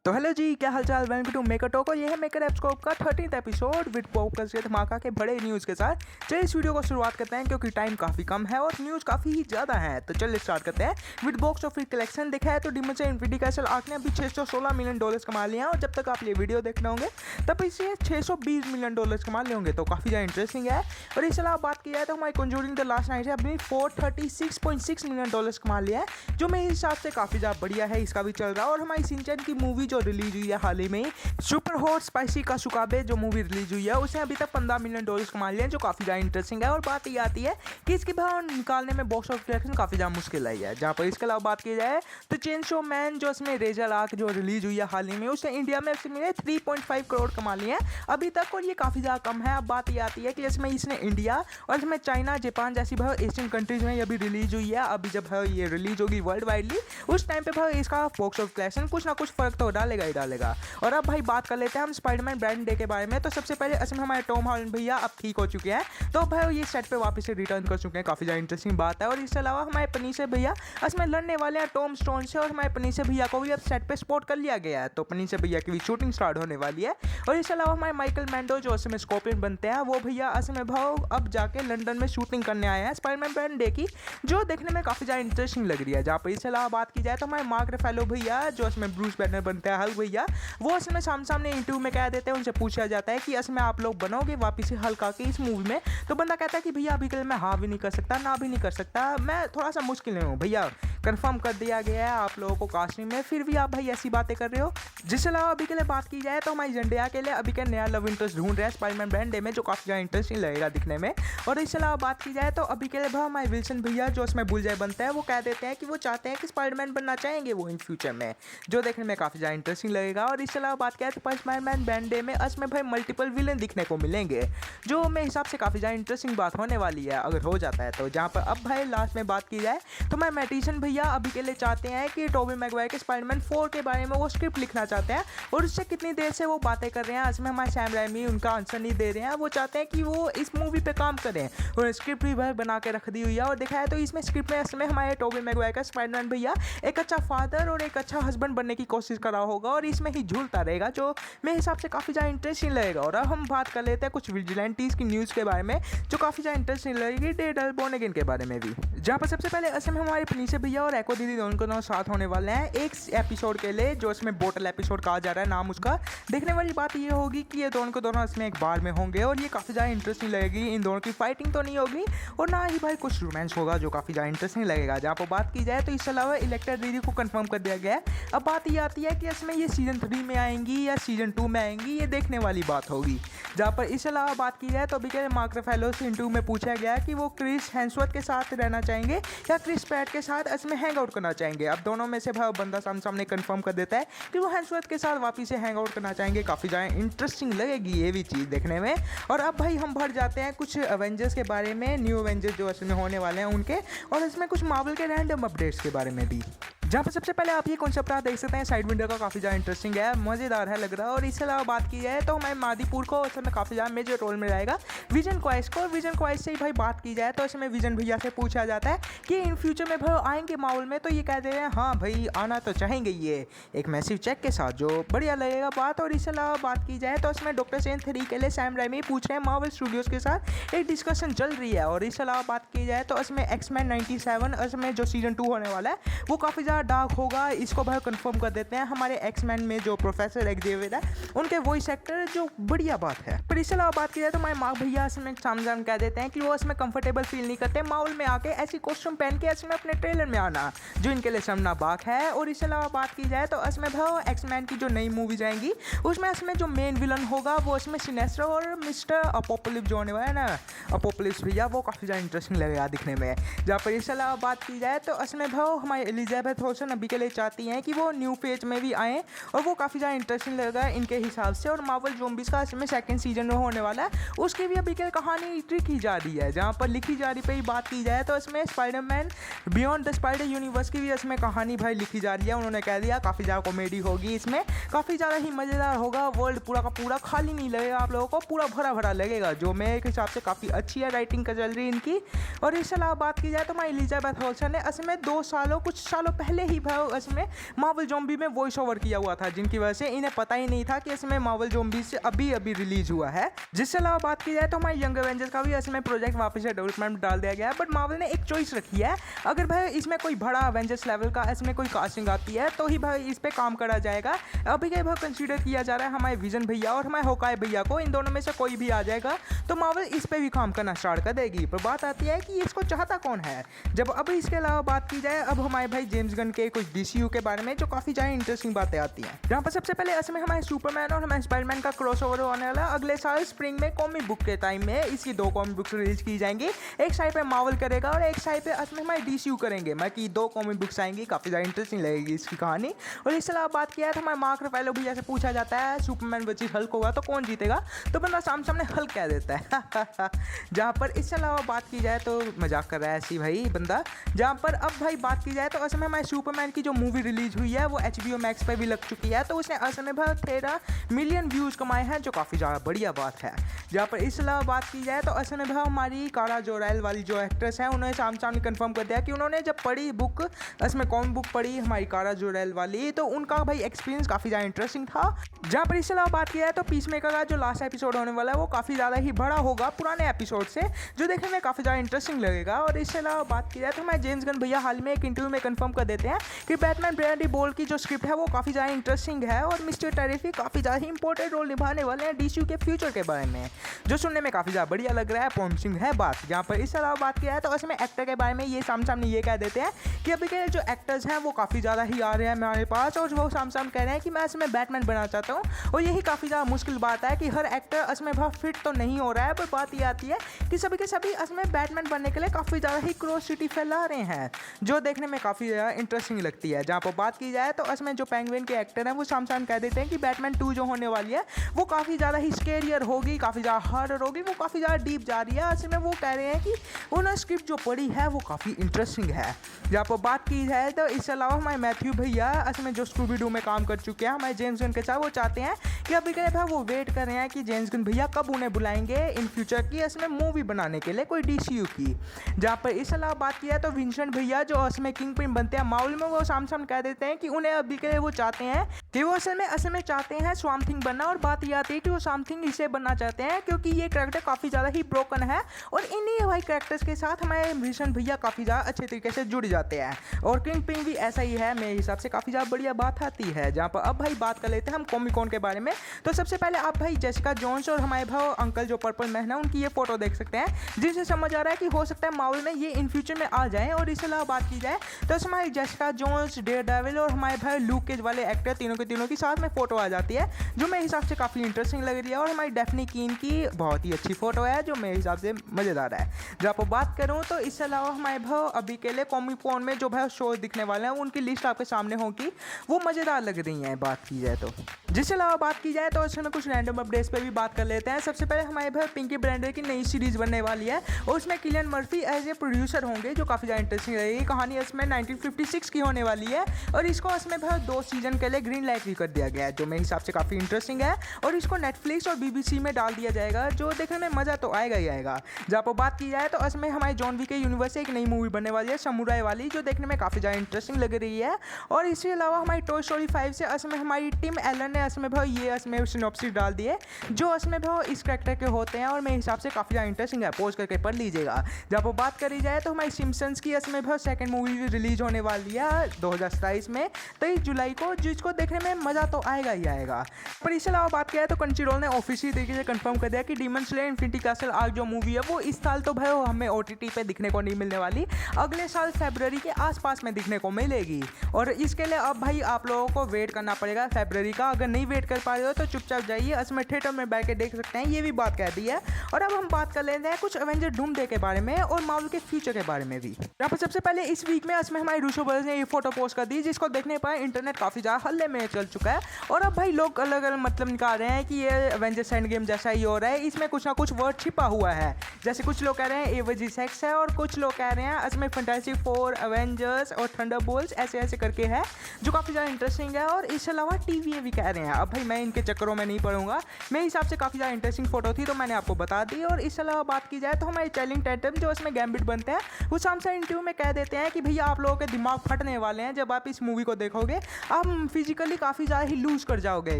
तो हेलो जी, क्या हालचाल। Welcome to maker talk. और ये है मेकर एप्सकोप का 13th एपिसोड विद फोकस के धमाका के बड़े न्यूज़ के साथ। चलिए इस वीडियो को शुरुआत करते हैं क्योंकि टाइम काफ़ी कम है और न्यूज़ काफ़ी ही ज़्यादा है। तो चलिए स्टार्ट करते हैं। विद बॉक्स ऑफिस कलेक्शन देखा है तो डीमन से इन्फिनिटी कैसल आर्क ने अभी $616 मिलियन कमा लिया है और जब तक आप ये वीडियो देख रहे होंगे तब इसे $620 मिलियन कमा लिए होंगे। तो काफ़ी ज़्यादा इंटरेस्टिंग है। और इस अलावा बात की जाए तो हमारी कंजूरिंग द लास्ट नाइट है अभी $436.6 मिलियन कमा लिया है, जो मेरे हिसाब से काफ़ी ज़्यादा बढ़िया है। इसका भी चल रहा है। और हमारी शिनचैन की मूवी जो रिलीज हुई है हाल ही में, सुपर हॉट स्पाइसी कासुकाबे जो मूवी रिलीज हुई है, उसने अभी तक $15 मिलियन कमा लिए हैं, जो काफ़ी ज़्यादा इंटरेस्टिंग है। और बात ये आती है कि इसकी भाव निकालने में बॉक्स ऑफिस कलेक्शन काफ़ी ज़्यादा मुश्किल आई है। जहाँ पर इसके अलावा बात की जाए तो चेन शो मैन जो इसमें रेजर आर्क जो रिलीज हुई है हाल ही में, उसने इंडिया में मिले 3.5 करोड़ कमा लिए हैं अभी तक, और ये काफ़ी ज़्यादा कम है। अब बात ये आती है कि इसमें इसने इंडिया और इसमें चाइना, जापान जैसी भाई एशियन कंट्रीज में अभी रिलीज हुई है। अभी जब ये रिलीज होगी वर्ल्ड वाइडली, उस टाइम पे भाई इसका बॉक्स ऑफिस कलेक्शन कुछ ना कुछ फर्क तो डालेगा ही डालेगा। और अब भाई बात कर लेते हैं हम स्पाइडरमैन ब्रांड डे के बारे में। तो सबसे पहले असम हमारे टॉम हॉलैंड भैया अब ठीक हो चुके हैं, तो भाई ये सेट पे वापस से रिटर्न कर चुके हैं। काफ़ी ज़्यादा इंटरेस्टिंग बात है। और इसके अलावा हमारे पनीसे भैया इसमें लड़ने वाले हैं टॉम स्टोन से, और हमारे पनीसे भैया को भी अब सेट पे स्पॉट कर लिया गया है, तो पनीसे भैया की भी शूटिंग स्टार्ट होने वाली है। और इसके अलावा हमारे माइकल मैंडो जो असम स्कॉर्पियन बनते हैं, वो भैया असम भाव अब जाके लंदन में शूटिंग करने आए हैं स्पाइडरमैन ब्रांड डे की, जो देखने में काफ़ी ज़्यादा इंटरेस्टिंग लग रही है। जहाँ पर इसके अलावा बात की जाए तो हमारे मार्क रेफेलो भैया जो इसमें ब्रूस बैनर बनते हैं हल्क भैया, वो इसमें सामने इंटरव्यू में कह देते हैं, उनसे पूछा जाता है कि इसमें आप लोग बनोगे वापस से हल्क आके इस मूवी में, तो बंदा कहता है कि भैया अभी के लिए मैं हाँ भी नहीं कर सकता ना भी नहीं कर सकता, मैं थोड़ा सा मुश्किल में हूँ भैया, कंफर्म कर दिया गया है आप लोगों को कास्टिंग में, फिर भी आप भाई ऐसी बातें कर रहे हो। जिसके अलावा अभी के लिए बात की जाए तो हमारी जंडिया के लिए अभी का नया लव इंटरेस्ट ढूंढ रहे हैं स्पाइडरमैन ब्रांड डे में, जो काफ़ी ज़्यादा इंटरेस्टिंग लगेगा दिखने में। और इसके अलावा बात की जाए तो अभी के लिए भाई हमारे विल्सन भैया जो इसमें बुलजाई बनता है, वो कह देते हैं कि वो चाहते हैं कि स्पाइडरमैन बनना चाहेंगे वो इन फ्यूचर में, जो देखने में काफ़ी ज़्यादा इंटरेस्टिंग लगेगा। और इसके अलावा बात किया तो स्पाइडरमैन ब्रांड डे में इसमें भाई मल्टीपल विलेन दिखने को मिलेंगे, जो मेरे हिसाब से काफ़ी ज़्यादा इंटरेस्टिंग बात होने वाली है अगर हो जाता है तो। जहाँ पर अब भाई लास्ट में बात की जाए तो मैं मैटिसन भैया अभी के लिए चाहते हैं कि टोबी मैगवायर के स्पाइडरमैन 4 के बारे में वो स्क्रिप्ट लिखना चाहते हैं, और उससे कितनी देर से वो बातें कर रहे हैं, इसमें हमारे सैम राइमी उनका आंसर नहीं दे रहे हैं। वो चाहते हैं कि वो इस मूवी पे काम करें और स्क्रिप्ट भी भाई बना के रख दी हुई है। और देखा है तो इसमें स्क्रिप्ट में इसमें हमारे टोबी मैगवायर का स्पाइडरमैन भैया एक अच्छा फादर और एक अच्छा हस्बैंड बनने की कोशिश कर रहा होगा और इसमें ही झूलता रहेगा, जो मेरे हिसाब से काफ़ी ज़्यादा इंटरेस्टिंग लगेगा। और अब हम बात कर लेते हैं कुछ विजिलेंटीज़ की न्यूज़ के बारे में, जो काफ़ी ज़्यादा इंटरेस्टिंग लगेगी डेडल बोर्न अगेन के बारे में भी। जहाँ पर सबसे पहले असम हमारे पनीसे भैया और एको दीदी दोनों को साथ होने वाले हैं एक एपिसोड के लिए, जो इसमें बोटल एपिसोड कहा जा रहा है नाम उसका। देखने वाली बात ये होगी कि ये दोनों इसमें एक बार में होंगे और ये काफ़ी ज़्यादा इंटरेस्टिंग लगेगी। इन दोनों की फाइटिंग तो नहीं होगी और ना ही भाई कुछ रोमांस होगा, जो काफ़ी ज़्यादा इंटरेस्टिंग लगेगा। जहाँ पर बात की जाए तो इसके अलावा इलेक्ट्रा दीदी को कंफर्म कर दिया गया है। अब बात ये आती है कि इसमें ये सीजन 3 में आएंगी या सीजन 2 में आएंगी, ये देखने वाली बात होगी। जहाँ पर इसके अलावा बात की जाए तो अभी के मार्क रेफेलो से इंटरव्यू में पूछा गया कि वो क्रिस हेम्सवर्थ के साथ रहना चाहेंगे या क्रिस पैट के साथ इसमें हैंग आउट करना चाहेंगे। अब दोनों में से भाई बंदा सामने कंफर्म कर देता है कि वो हेम्सवर्थ के साथ वापस से हैंग आउट करना चाहेंगे। काफ़ी ज़्यादा इंटरेस्टिंग लगेगी ये भी चीज़ देखने में। और अब भाई हम बढ़ जाते हैं कुछ एवेंजर्स के बारे में, न्यू एवेंजर्स जो इसमें होने वाले हैं उनके, और इसमें कुछ मार्वल के रैंडम अपडेट्स के बारे में भी। जहाँ पर सबसे पहले आप ये कॉन्सेप्ट देख सकते हैं साइड विंडो का, काफ़ी ज़्यादा इंटरेस्टिंग है, मज़ेदार है लग रहा है। और इसके अलावा बात की जाए तो हमारे मादीपुर को इसमें काफ़ी ज़्यादा मेजर रोल में रहेगा विजन क्वाइस को। विजन क्वाइस से ही भाई बात की जाए तो इसमें विजन भैया से पूछा जाता है कि इन फ्यूचर में भाई आएंगे माहौल में, तो ये कहते हैं हाँ भाई आना तो चाहेंगे ये एक मैसिव चेक के साथ, जो बढ़िया लगेगा बात। और इसके अलावा बात की जाए तो इसमें डॉक्टर स्ट्रेंज 3 के लिए सैम राइमी पूछ रहे हैं, मार्वल स्टूडियोज़ के साथ एक डिस्कशन चल रही है। और इसके अलावा बात की जाए तो इसमें एक्समैन 97 इसमें जो सीजन 2 होने वाला है वो काफ़ी ज़्यादा डार्क होगा, इसको भाई कंफर्म कर देते हैं। हमारे एक्समैन में जो प्रोफेसर एक्जेवियर है उनके वॉइस एक्टर, जो बढ़िया बात है। पर इसके अलावा बात की जाए तो हमारे मार्क भैया इसमें सामने कह देते हैं कि वो इसमें कंफर्टेबल फील नहीं करते माहौल में आके ऐसी कॉस्ट्यूम पहन के इसमें अपने ट्रेलर में आना, जो इनके लिए सामना बात है। और इसके अलावा बात की जाए तो इसमें भाई एक्समैन की जो नई मूवीज आएंगी उसमें इसमें जो मेन विलन होगा वो इसमें सिनेस्ट्रो और मिस्टर अपोपोलिप्स जो होने वाला है ना, अपोपोलिप्स भैया, वो काफ़ी ज़्यादा इंटरेस्टिंग लगेगा दिखने में। जहाँ पर इसके अलावा बात की जाए तो इसमें भाई हमारी एलिजाबेथ होल्सन अभी के लिए चाहती हैं कि वो न्यू फेज में भी आएँ, और वो काफ़ी ज़्यादा इंटरेस्टिंग लगेगा इनके हिसाब से। और मार्वल ज़ॉम्बीज़ का इसमें सेकंड सीजन में होने वाला है, उसकी भी अभी के कहानी लिखी जा रही है। जहाँ पर लिखी जा रही पे ही बात की जाए तो इसमें Spiderman beyond the spider universe की भी इसमें कहानी भाई लिखी जा रही है। उन्होंने कह दिया काफ़ी ज़्यादा कॉमेडी होगी इसमें, काफ़ी ज़्यादा ही मज़ेदार होगा, वर्ल्ड पूरा का पूरा खाली नहीं लगेगा आप लोगों को, पूरा भरा भरा लगेगा, जो मेरे हिसाब से काफ़ी अच्छी है राइटिंग का चल रही है इनकी। और इसके अलावा बात की जाए तो हमारी एलिजाबेथ होल्सन ने इसमें कुछ सालों पहले पहले ही भाई इसमें मार्वल ज़ॉम्बी में वॉइस ओवर किया हुआ था, जिनकी वजह से इन्हें पता ही नहीं था कि इसमें मार्वल ज़ॉम्बी से अभी अभी रिलीज हुआ है। जिससे अलावा बात की जाए तो हमारे यंग एवेंजर्स का भी इसमें प्रोजेक्ट वापस से डेवलपमेंट में डाल दिया गया है। बट मार्वल ने एक चॉइस रखी है, अगर भाई इसमें कोई बड़ा एवेंजर्स लेवल का इसमें कोई कास्टिंग आती है तो ही भाई इस पर काम करा जाएगा। अभी के भाई कंसीडर किया जा रहा है हमारे विजन भैया और हमारे होकाय भैया को, इन दोनों में से कोई भी आ जाएगा तो मार्वल इस पर भी काम करना स्टार्ट कर देगी। पर बात आती है कि इसको चाहता कौन है। जब अब इसके अलावा बात की जाए अब हमारे भाई जेम्स गन के कुछ DCU के बारे में जो काफ़ी ज़्यादा इंटरेस्टिंग बातें आती हैं, जहाँ पर सबसे पहले इसमें हमारे सुपरमैन और हमारे स्पाइडरमैन का क्रॉसओवर होने वाला अगले साल स्प्रिंग में कॉमिक बुक के टाइम में। इसकी 2 कॉमिक बुक्स रिलीज की जाएंगी, एक साइड पे मार्वल करेगा और एक साइड पे इसमें हमारे DCU करेंगे। मैं कि 2 कॉमिक बुक्स आएंगी, काफ़ी ज़्यादा इंटरेस्टिंग लगेगी इसकी कहानी। और इसके अलावा बात किया है तो हमारे मार्क रफेलो भैया से पूछा जाता है सुपरमैन वर्सेस हल्क होगा तो कौन जीतेगा, तो बंदा सामने हल्क कह देता है। जहाँ पर इसके अलावा बात की जाए तो मजाक कर रहा है ऐसी भाई बंदा। जहाँ पर अब भाई बात की जाए तो असल में हमारे सुपरमैन की जो मूवी रिलीज हुई है वो HBO Max पर भी लग चुकी है, तो उसने असल में भाई 13 मिलियन व्यूज़ कमाए हैं, जो काफ़ी ज़्यादा बढ़िया बात है। जहाँ पर इसके अलावा बात की जाए तो असल में भाई हमारी कारा जोराइल वाली जो एक्ट्रेस है उन्होंने सामने कन्फर्म कर दिया कि उन्होंने जब पढ़ी बुक इसमें कौन बुक पढ़ी हमारी कारा जोराइल वाली, तो उनका भाई एक्सपीरियंस काफ़ी ज़्यादा इंटरेस्टिंग था। जहाँ पर इसके अलावा बात की जाए तो पीसमेकर का जो लास्ट एपिसोड होने वाला है वो काफ़ी ज़्यादा ही बड़ा होगा पुराने एपिसोड से, जो देखने में काफ़ी ज़्यादा इंटरेस्टिंग लगेगा। और इसके अलावा बात की जाए तो हमारे जेम्स गन भैया हाल में एक इंटरव्यू में कंफर्म कर देते हैं कि बैटमैन ब्रेडी बोल्ट की जो स्क्रिप्ट है वो काफ़ी ज़्यादा इंटरेस्टिंग है और मिस्टर टेरिफिक काफ़ी ज़्यादा ही इंपॉर्टेंट रोल निभाने वाले हैं DCU के फ्यूचर के बारे में, जो सुनने में काफ़ी ज़्यादा बढ़िया लग रहा है, प्रॉमिसिंग है बात। जहाँ पर इसके अलावा बात की जाए तो उसमें एक्टर के बारे में ये सामने ये कह देते हैं कि अभी के जो एक्टर्स हैं वो काफ़ी ज़्यादा ही आ रहे हैं हमारे पास और वो सामने कह रहे हैं कि मैं इसमें बैटमैन बनना चाहता हूँ। और यही काफ़ी ज़्यादा मुश्किल बात है कि हर एक्टर इसमें बहुत फिट तो नहीं हो रहा है, पर बात ये आती है कि सभी के सभी इसमें बैटमैन बनने के लिए काफ़ी ज़्यादा ही क्यूरियोसिटी फैला रहे हैं, जो देखने में काफ़ी ज़्यादा इंटरेस्टिंग लगती है। जहाँ पर बात की जाए तो इसमें जो पेंगुइन के एक्टर हैं वो सामने कह देते हैं कि बैटमैन 2 जो होने वाली है वो काफ़ी ज़्यादा ही स्केरियर होगी, काफ़ी ज़्यादा हार्डर होगी, वो काफ़ी ज़्यादा डीप जा रही है। इसमें वो कह रहे हैं कि उन्होंने स्क्रिप्ट जो पढ़ी है वो काफ़ी इंटरेस्टिंग है। जहाँ पर बात की जाए तो इसके अलावा हमारे मैथ्यू भैया इसमें जो स्कूबी डू में काम कर चुके हैं हमारे जेम्स गन के साथ, वो चाहते हैं कि अभी के लिए वो वेट कर रहे हैं कि जेम्स गन भैया कब उन्हें बुलाएंगे इन फ्यूचर की इसमें मूवी बनाने के लिए कोई DCU की। जहाँ पर इसके अलावा बात की जाए तो विंसेंट भैया जो इसमें किंग पिन बनते हैं मार्वल में, वो सामने कह देते हैं कि उन्हें अभी के लिए वो चाहते हैं कि वो असल में चाहते हैं स्वाम थिंग बनना। और बात ये आती है कि वो स्वाम थिंग इसे बनना चाहते हैं क्योंकि ये कैरेक्टर काफ़ी ज़्यादा ही ब्रोकन है और इन्हीं भाई कैरेक्टर्स के साथ हमारे विंसेंट भैया काफ़ी ज़्यादा अच्छे तरीके से जुड़ जाते हैं। और किंग पिन भी ऐसा ही है, मेरे हिसाब से काफ़ी ज़्यादा बढ़िया बात आती है। जहाँ पर अब भाई बात कर लेते हैं हम कॉमिक कॉन के बारे में। तो सबसे पहले आप भाई जेसिका जोन्स और हमारे भाई अंकल जो पर्पल मैन है उनकी ये फोटो देख सकते हैं, जिनसे समझ आ रहा है कि हो सकता है मार्वल में ये इन फ्यूचर में आ जाए। और इसके अलावा बात की जाए तो हमारी जेसिका जोन्स, डेयरडेविल और हमारे भाई लूक केज वाले एक्टर तीनों के तीनों की साथ में फोटो आ जाती है, जो मेरे हिसाब से काफ़ी इंटरेस्टिंग लग रही है। और हमारी डेफनी कीन की बहुत ही अच्छी फोटो है, जो मेरे हिसाब से मज़ेदार है। जब आप बात करूँ तो इसके अलावा हमारे भाई अभी के लिए कॉमिक कॉन में जो भाई शो दिखने वाले हैं उनकी लिस्ट आपके सामने होगी, वो मज़ेदार लग रही हैं बात की जाए तो। जिसके अलावा बात की जाए तो इसमें कुछ रैंडम अपडेट्स पे भी बात कर लेते हैं। सबसे पहले हमारे भाई पिंकी ब्लेंडर की नई सीरीज़ बनने वाली है और उसमें Killian Murphy as a producer होंगे, जो काफ़ी ज़्यादा इंटरेस्टिंग रहेगी। कहानी इसमें 1956 की होने वाली है और इसको इसमें भाई 2 सीजन के लिए ग्रीन लाइट भी कर दिया गया है, जो मेरे हिसाब से काफ़ी इंटरेस्टिंग है। और इसको नेटफ्लिक्स और BBC में डाल दिया जाएगा, जो देखने में मज़ा तो आएगा ही आएगा। जहाँ पर बात की जाए तो इसमें हमारे जॉन विक के यूनिवर्स से एक नई मूवी बनने वाली है समुराई वाली, जो देखने में काफ़ी ज़्यादा इंटरेस्टिंग लग रही है। और इसके अलावा हमारी टॉय स्टोरी 5 से इसमें हमारी टिम एलन ने इसमें भाई ये इसमें सिनॉप्सिस डाल दिए, जो इसमें भाई इस कैरेक्टर के होते हैं और मेरे हिसाब से काफ़ी ज़्यादा इंटरेस्टिंग है, पोज करके पढ़ लीजिएगा। जब वो बात करी जाए तो हमारी सिम्पसन्स की इसमें भाई सेकंड मूवी रिलीज होने वाली है 2027 में 23 जुलाई को, जिसको देखने में मज़ा तो आएगा ही आएगा। पर इसके अलावा बात किया तो कंट्रीरोल ने ऑफिशियल तरीके से कंफर्म कर दिया कि demon slayer infinity castle arc जो मूवी है वो इस साल तो भाई हमें OTT पे दिखने को नहीं मिलने वाली, अगले साल फरवरी के आसपास में दिखने को मिलेगी। और इसके लिए अब भाई आप लोगों को वेट करना पड़ेगा फरवरी का। अगर नहीं वेट कर पा रहे हो तो चुपचाप जाइए, इसमें थिएटर में बैठ के देख सकते हैं, ये भी बात कह दी है। और अब हम बात कर लेते हैं कुछ एवेंजर डूमडे के बारे में और मार्वल के फ्यूचर के बारे में भी। यहाँ पर सबसे पहले इस वीक में इसमें हमारे रूसो ब्रदर्स ने ये फोटो पोस्ट कर दी, जिसको देखने पर इंटरनेट काफ़ी ज़्यादा हल्ले में चल चुका है। और अब भाई लोग अलग अलग मतलब निकाल रहे हैं कि ये एवेंजर्स एंड गेम जैसा ही हो रहा है, इसमें कुछ ना कुछ वर्ड छिपा हुआ है। जैसे कुछ लोग कह रहे हैं एवजी सेक्स है और कुछ लोग कह रहे हैं इसमें फैंटास्टिक फोर, एवेंजर्स और थंडरबोल्ट्स ऐसे ऐसे करके है, जो काफ़ी ज़्यादा इंटरेस्टिंग है। और इसके अलावा TVA भी कह रहे हैं। अब भाई मैं इनके चक्करों में नहीं पढ़ूंगा, मेरे हिसाब से काफ़ी ज़्यादा इंटरेस्टिंग फोटो थी तो मैंने आपको बता दी। और इसके अलावा बात की जाए तो हमारे चैलेंज टैटम जो इसमें गैम्बिट बनते हैं, वो सामने इंटरव्यू में कह देते हैं कि भैया आप लोगों के दिमाग फटने वाले हैं। जब आप इस मूवी को देखोगे आप फिजिकली काफ़ी ज़्यादा ही लूज कर जाओगे,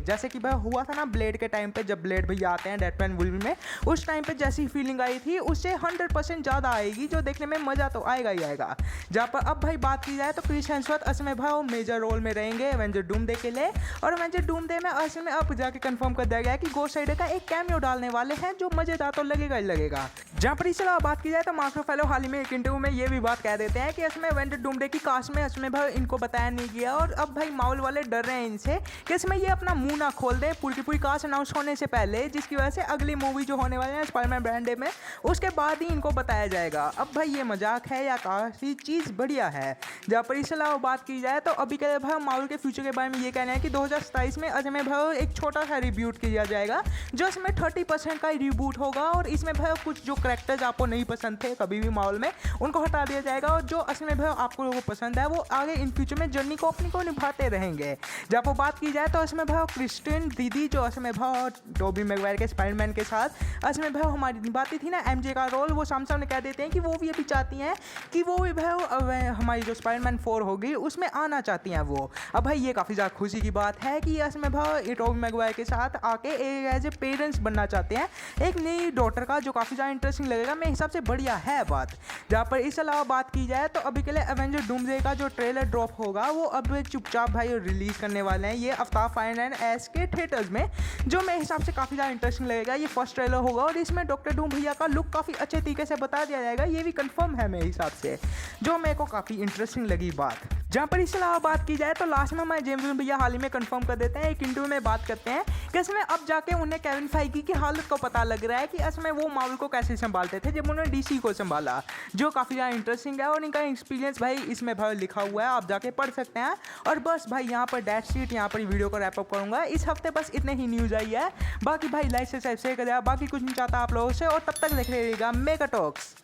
जैसे कि भाई हुआ था ना ब्लेड के टाइम पे, जब ब्लेड भैया आते हैं डेडमैन मूवी में, उस टाइम पे जैसी फीलिंग आई थी उससे 100% ज़्यादा आएगी, जो देखने में मज़ा तो आएगा ही आएगा। जहाँ पर अब भाई बात की जाए तो क्रिस हेम्सवर्थ असल में भाई वो मेजर रोल में रहेंगे एवेंजर डूमडे के लिए, और एवेंजर डूमडे में असल में अब जाके कंफर्म कर दिया गया है कि गोस्ट राइडर का एक कैमियो डालने वाले हैं, जो मज़ेदार तो लगेगा ही लगेगा। जहाँ पर इसके अलावा बात की जाए तो मार्क रुफेलो हाल ही में एक इंटरव्यू में ये भी बात कह देते हैं कि इसमें एवेंजर डूमडे की कास्ट में इसमें भाई इनको बताया नहीं गया, और अब भाई मार्वल वाले डर रहे हैं इनसे कि इसमें ये अपना मुंह ना खोल दे पूरी की पूरी कास्ट अनाउंस होने से पहले, जिसकी वजह से अगली मूवी जो होने वाली है स्पाइडरमैन ब्रांड डे में, उसके बाद ही इनको बताया जाएगा। अब भाई ये मजाक है या काफ़ी चीज़ बढ़िया है। जहाँ पर इसके अलावा बात की जाए तो अभी के भाई मार्वल के फ्यूचर के बारे में ये कहना है कि 2027 में इसमें भाई एक छोटा सा रिब्यूट किया जाएगा, जो इसमें 30% का ही रिबूट होगा, और इसमें भाई कुछ जो करैक्टर्स आपको नहीं पसंद थे कभी भी मार्वल में, उनको हटा दिया जाएगा, और जो असल में भाई आपको लोगों को पसंद है वो आगे इन फ्यूचर में जर्नी को अपनी को निभाते रहेंगे। जब वो बात की जाए तो इसमें भाई क्रिस्टियन दीदी जो इसमें भाई टोबी मैगवायर के स्पाइडरमैन के साथ इसमें भाई हमारी निभाती थी ना एमजे का रोल, वो सामने कह देते हैं कि वो भी अभी चाहती हैं कि वो भी भाई हमारी जो स्पाइडरमैन 4 होगी उसमें आना चाहती हैं वो। अब भाई ये काफ़ी ज़्यादा खुशी की बात है कि इसमें भाई टोबी मैगवायर के साथ आके एज ए पेरेंट्स बनना चाहते हैं एक नई डॉटर का, जो काफ़ी ज़्यादा इंटरेस्टिंग लगेगा, मेरे हिसाब से बढ़िया है बात। जहाँ पर इस अलावा बात की जाए तो अभी के लिए एवेंजर डूमडे का जो ट्रेलर ड्रॉप होगा वो अब चुपचाप भाई रिलीज़ करने वाले हैं ये अफ्ताब फाइन एस के थिएटर्स में, जो मेरे हिसाब से काफ़ी ज़्यादा इंटरेस्टिंग लगेगा। ये फर्स्ट ट्रेलर होगा और इसमें डॉक्टर डूम भैया का लुक काफ़ी अच्छे तरीके से बता दिया जाएगा, ये भी कंफर्म है मेरे हिसाब से, जो मेरे को काफ़ी इंटरेस्टिंग लगी बात। जहाँ पर इसके अलावा बात की जाए तो लास्ट में हमारे जेम्स भैया हाल ही में कंफर्म कर देते हैं, एक इंटरव्यू में बात करते हैं कि इसमें अब जाके उन्हें केविन फाइगी की हालत को पता लग रहा है कि इसमें वो मार्वल को कैसे संभालते थे जब उन्होंने डीसी को संभाला, जो काफ़ी ज़्यादा इंटरेस्टिंग है, और इनका एक्सपीरियंस भाई इसमें भाई लिखा हुआ है, आप जाके पढ़ सकते हैं। और बस भाई यहाँ पर डेट शीट यहाँ पर वीडियो को रैप अप करूँगा, इस हफ्ते बस इतने ही न्यूज़ आई है, बाकी भाई लाइक से सब्सक्राइब करेगा, बाकी कुछ नहीं चाहता आप लोगों से, और तब तक देख रहिएगा मेगा टॉक्स।